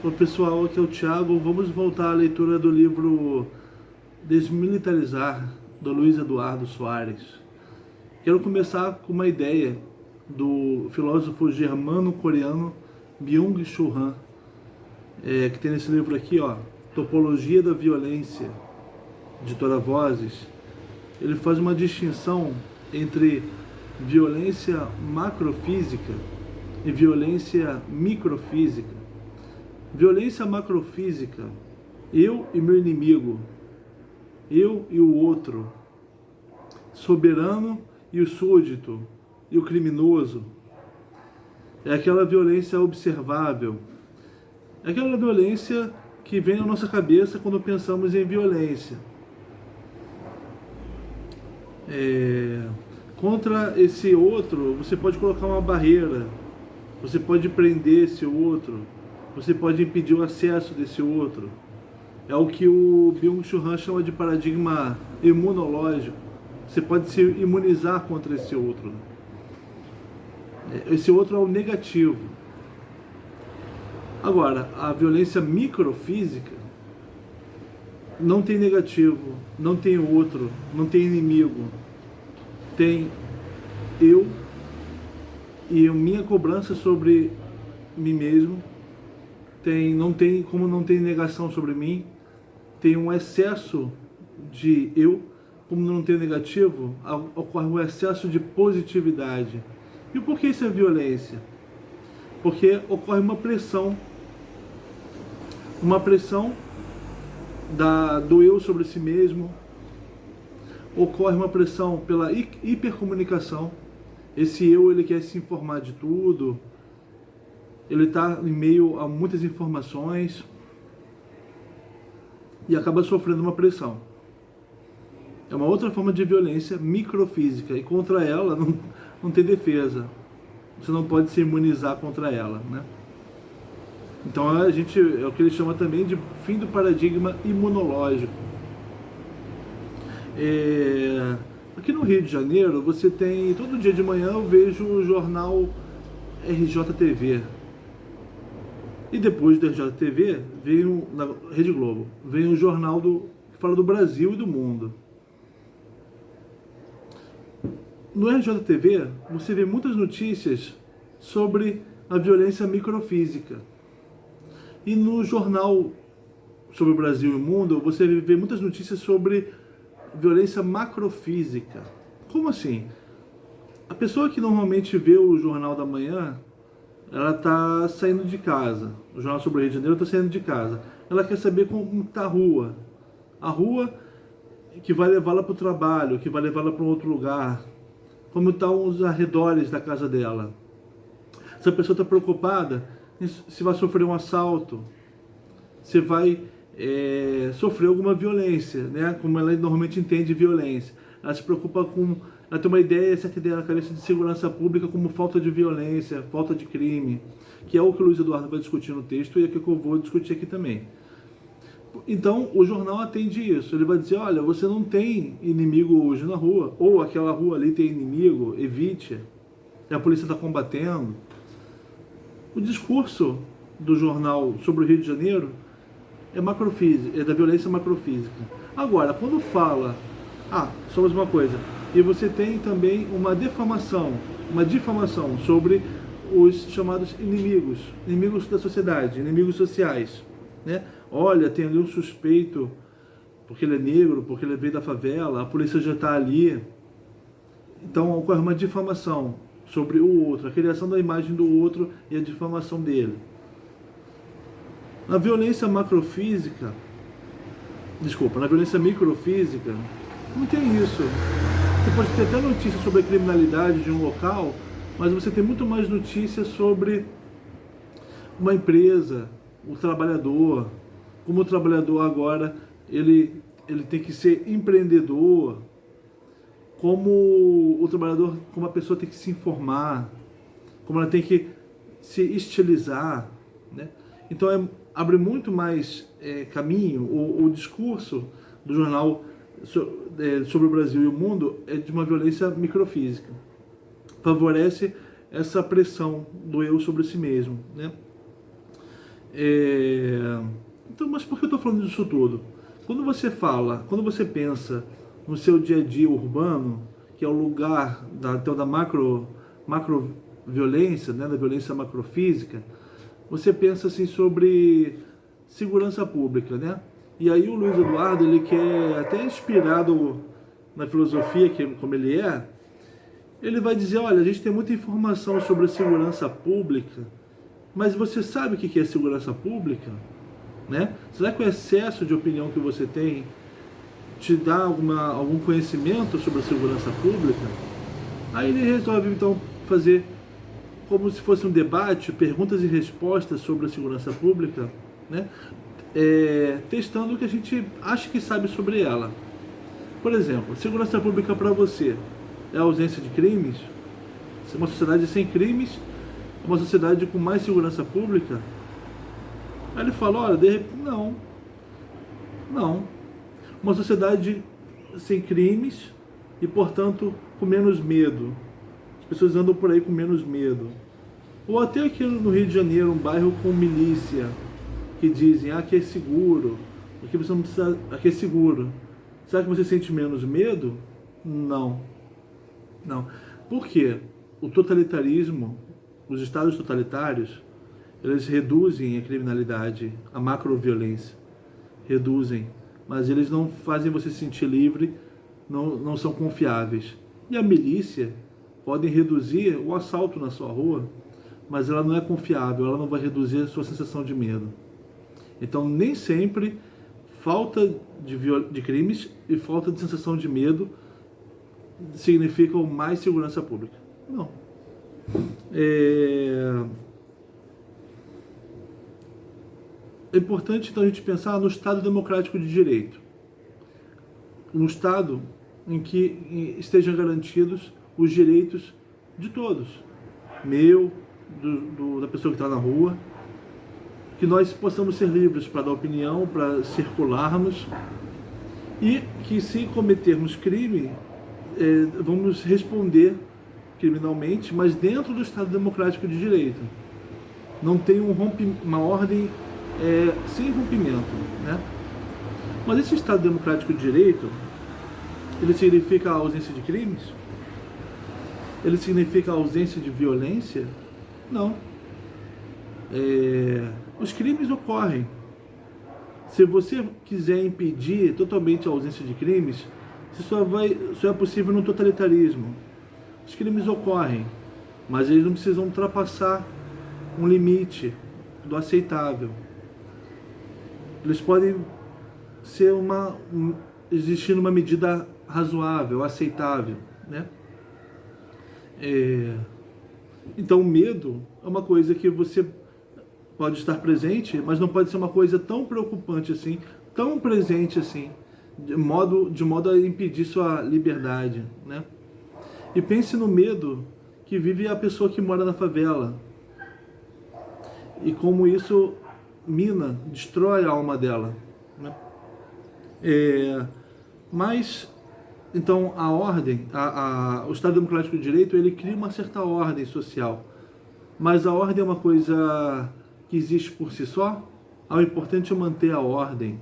Oi pessoal, aqui é o Thiago. Vamos voltar à leitura do livro Desmilitarizar, do Luiz Eduardo Soares. Quero começar com uma ideia do filósofo germano-coreano Byung-Chul Han, que tem nesse livro aqui, ó, Topologia da Violência, editora Vozes. Ele faz uma distinção entre violência macrofísica e violência microfísica. Violência macrofísica, eu e meu inimigo, eu e o outro, soberano e o súdito, e o criminoso. É aquela violência observável, é aquela violência que vem na nossa cabeça quando pensamos em violência. Contra esse outro, você pode colocar uma barreira, você pode prender esse outro, você pode impedir o acesso desse outro. É o que o Byung-Chul Han chama de paradigma imunológico. Você pode se imunizar contra esse outro. Esse outro é o negativo. Agora, a violência microfísica não tem negativo, não tem outro, não tem inimigo. Tem eu e a minha cobrança sobre mim mesmo. Não tem negação sobre mim, tem um excesso de eu, como não tem negativo, ocorre um excesso de positividade. E por que isso é violência? Porque ocorre uma pressão do eu sobre si mesmo, ocorre uma pressão pela hipercomunicação. Esse eu, ele quer se informar de tudo, ele está em meio a muitas informações e acaba sofrendo uma pressão. É uma outra forma de violência microfísica, e contra ela não tem defesa. Você não pode se imunizar contra ela, né? Então é o que ele chama também de fim do paradigma imunológico. Aqui no Rio de Janeiro, você tem, todo dia de manhã eu vejo o jornal RJTV. E depois da RJTV, veio, na Rede Globo, veio um jornal que fala do Brasil e do mundo. No RJTV, você vê muitas notícias sobre a violência microfísica. E no jornal sobre o Brasil e o mundo, você vê muitas notícias sobre violência macrofísica. Como assim? A pessoa que normalmente vê o Jornal da Manhã, ela está saindo de casa. O Jornal sobre o Rio de Janeiro está saindo de casa. Ela quer saber como está a rua. A rua que vai levá-la para o trabalho, que vai levá-la para um outro lugar. Como estão os arredores da casa dela. Se a pessoa está preocupada se vai sofrer um assalto, se vai sofrer alguma violência, né? Como ela normalmente entende violência. Ela se preocupa com... Ela tem uma ideia, essa ideia na cabeça de segurança pública como falta de violência, falta de crime, que é o que o Luiz Eduardo vai discutir no texto e é o que eu vou discutir aqui também. Então, o jornal atende isso. Ele vai dizer, olha, você não tem inimigo hoje na rua, ou aquela rua ali tem inimigo, evite, a polícia está combatendo. O discurso do jornal sobre o Rio de Janeiro é macrofísica, é da violência macrofísica. Agora, quando fala, só mais uma coisa, e você tem também uma difamação sobre os chamados inimigos da sociedade, inimigos sociais, né? Olha, tem ali um suspeito, porque ele é negro, porque ele veio da favela, a polícia já está ali. Então ocorre uma difamação sobre o outro, a criação da imagem do outro e a difamação dele. Na violência microfísica, não tem isso. Você pode ter até notícias sobre a criminalidade de um local, mas você tem muito mais notícias sobre uma empresa, o trabalhador, como o trabalhador agora ele tem que ser empreendedor, como a pessoa tem que se informar, como ela tem que se estilizar, né? Então abre muito mais caminho. O discurso do jornal sobre o Brasil e o mundo é de uma violência microfísica. Favorece essa pressão do eu sobre si mesmo, né? Então, mas por que eu estou falando disso tudo? Quando você pensa no seu dia a dia urbano, que é o lugar então, da macro violência, né, da violência macrofísica, você pensa assim sobre segurança pública, né? E aí o Luiz Eduardo, ele quer, até inspirado na filosofia, como ele vai dizer, olha, a gente tem muita informação sobre segurança pública, mas você sabe o que é segurança pública? Né? Será que o excesso de opinião que você tem te dá algum conhecimento sobre a segurança pública? Aí ele resolve então fazer como se fosse um debate, perguntas e respostas sobre a segurança pública, né? Testando o que a gente acha que sabe sobre ela. Por exemplo, segurança pública para você é a ausência de crimes? Se uma sociedade sem crimes é uma sociedade com mais segurança pública? Aí ele fala, olha, não. Uma sociedade sem crimes e, portanto, com menos medo. As pessoas andam por aí com menos medo. Ou até aqui no Rio de Janeiro, um bairro com milícia, que dizem, aqui é seguro, aqui você não precisa, aqui é seguro. Será que você sente menos medo? Não. Por quê? O totalitarismo, os estados totalitários, eles reduzem a criminalidade, a macroviolência. Reduzem. Mas eles não fazem você se sentir livre, não são confiáveis. E a milícia pode reduzir o assalto na sua rua, mas ela não é confiável, ela não vai reduzir a sua sensação de medo. Então, nem sempre falta de crimes e falta de sensação de medo significam mais segurança pública. Não. É importante, então, a gente pensar no Estado democrático de direito. Um Estado em que estejam garantidos os direitos de todos. Meu, da pessoa que está na rua. Que nós possamos ser livres para dar opinião, para circularmos. E que, se cometermos crime, vamos responder criminalmente, mas dentro do Estado democrático de direito. Não tem uma ordem sem rompimento, né? Mas esse Estado democrático de direito, ele significa a ausência de crimes? Ele significa a ausência de violência? Não. Os crimes ocorrem. Se você quiser impedir totalmente a ausência de crimes, isso só é possível no totalitarismo. Os crimes ocorrem, mas eles não precisam ultrapassar um limite do aceitável. Eles podem ser existir uma medida razoável, aceitável, né? Então, o medo é uma coisa que você pode estar presente, mas não pode ser uma coisa tão preocupante assim, tão presente assim, de modo a impedir sua liberdade, né? E pense no medo que vive a pessoa que mora na favela e como isso destrói a alma dela, né? Mas então a ordem, o Estado Democrático de Direito, ele cria uma certa ordem social, mas a ordem é uma coisa que existe por si só? O importante é manter a ordem,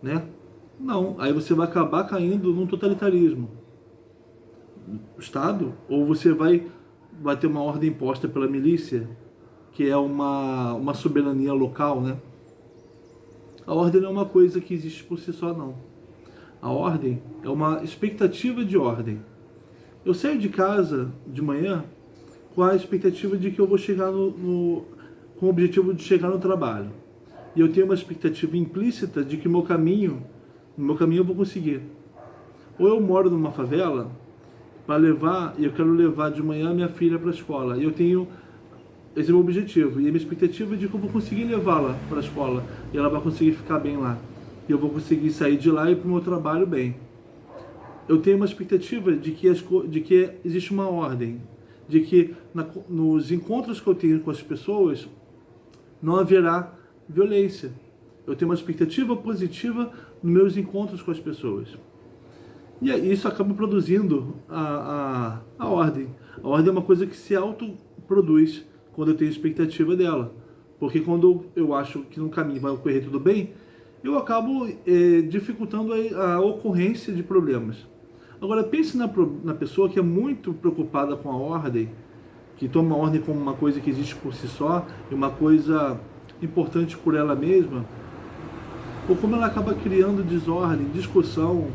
né? Não, aí você vai acabar caindo num totalitarismo. Estado, ou você vai ter uma ordem imposta pela milícia, que é uma soberania local, né? A ordem não é uma coisa que existe por si só, não. A ordem é uma expectativa de ordem. Eu saio de casa de manhã com a expectativa de que eu vou chegar com o objetivo de chegar no trabalho. E eu tenho uma expectativa implícita de que no meu caminho eu vou conseguir. Ou eu moro numa favela e eu quero levar de manhã minha filha para a escola. E eu tenho esse é o meu objetivo. E a minha expectativa é de que eu vou conseguir levá-la para a escola. E ela vai conseguir ficar bem lá. E eu vou conseguir sair de lá e ir para o meu trabalho bem. Eu tenho uma expectativa de que existe uma ordem. De que nos encontros que eu tenho com as pessoas não haverá violência. Eu tenho uma expectativa positiva nos meus encontros com as pessoas. E isso acaba produzindo a ordem. A ordem é uma coisa que se autoproduz quando eu tenho expectativa dela. Porque quando eu acho que no caminho vai ocorrer tudo bem, eu acabo dificultando a ocorrência de problemas. Agora, pense na pessoa que é muito preocupada com a ordem, que toma a ordem como uma coisa que existe por si só, e uma coisa importante por ela mesma, ou como ela acaba criando desordem, discussão,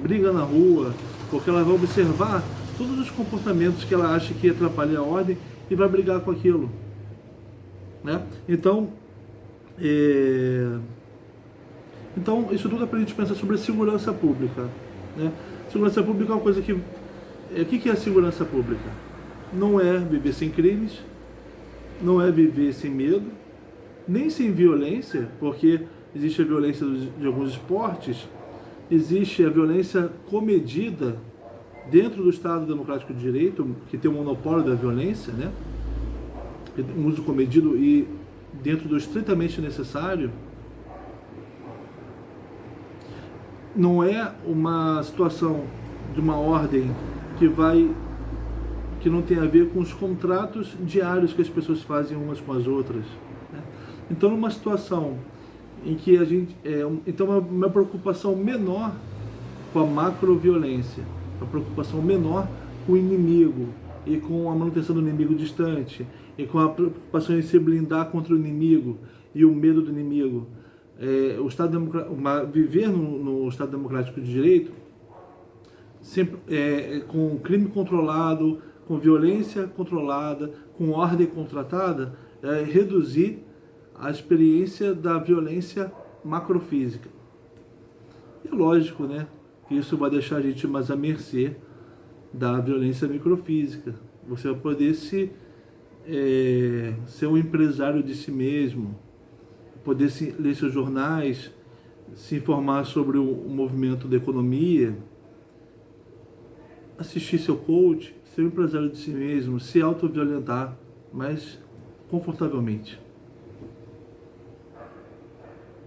briga na rua, porque ela vai observar todos os comportamentos que ela acha que atrapalham a ordem e vai brigar com aquilo, né? Então, isso tudo é para a gente pensar sobre a segurança pública, né? Segurança pública é uma coisa que... O que é a segurança pública? Não é viver sem crimes, não é viver sem medo, nem sem violência, porque existe a violência de alguns esportes, existe a violência comedida dentro do Estado Democrático de Direito, que tem o monopólio da violência, né? Um uso comedido e dentro do estritamente necessário. Não é uma situação de uma ordem que não tem a ver com os contratos diários que as pessoas fazem umas com as outras, né? Então, numa situação em que a gente... Então, uma preocupação menor com a macroviolência, uma preocupação menor com o inimigo e com a manutenção do inimigo distante, e com a preocupação em se blindar contra o inimigo e o medo do inimigo. O Estado viver no Estado Democrático de Direito, sempre, com crime controlado, com violência controlada, com ordem contratada, reduzir a experiência da violência macrofísica. E é lógico, né, que isso vai deixar a gente mais à mercê da violência microfísica. Você vai poder ser um empresário de si mesmo, poder ler seus jornais, se informar sobre o movimento da economia, assistir seu coach, ser um empresário de si mesmo, se autoviolentar mais confortavelmente.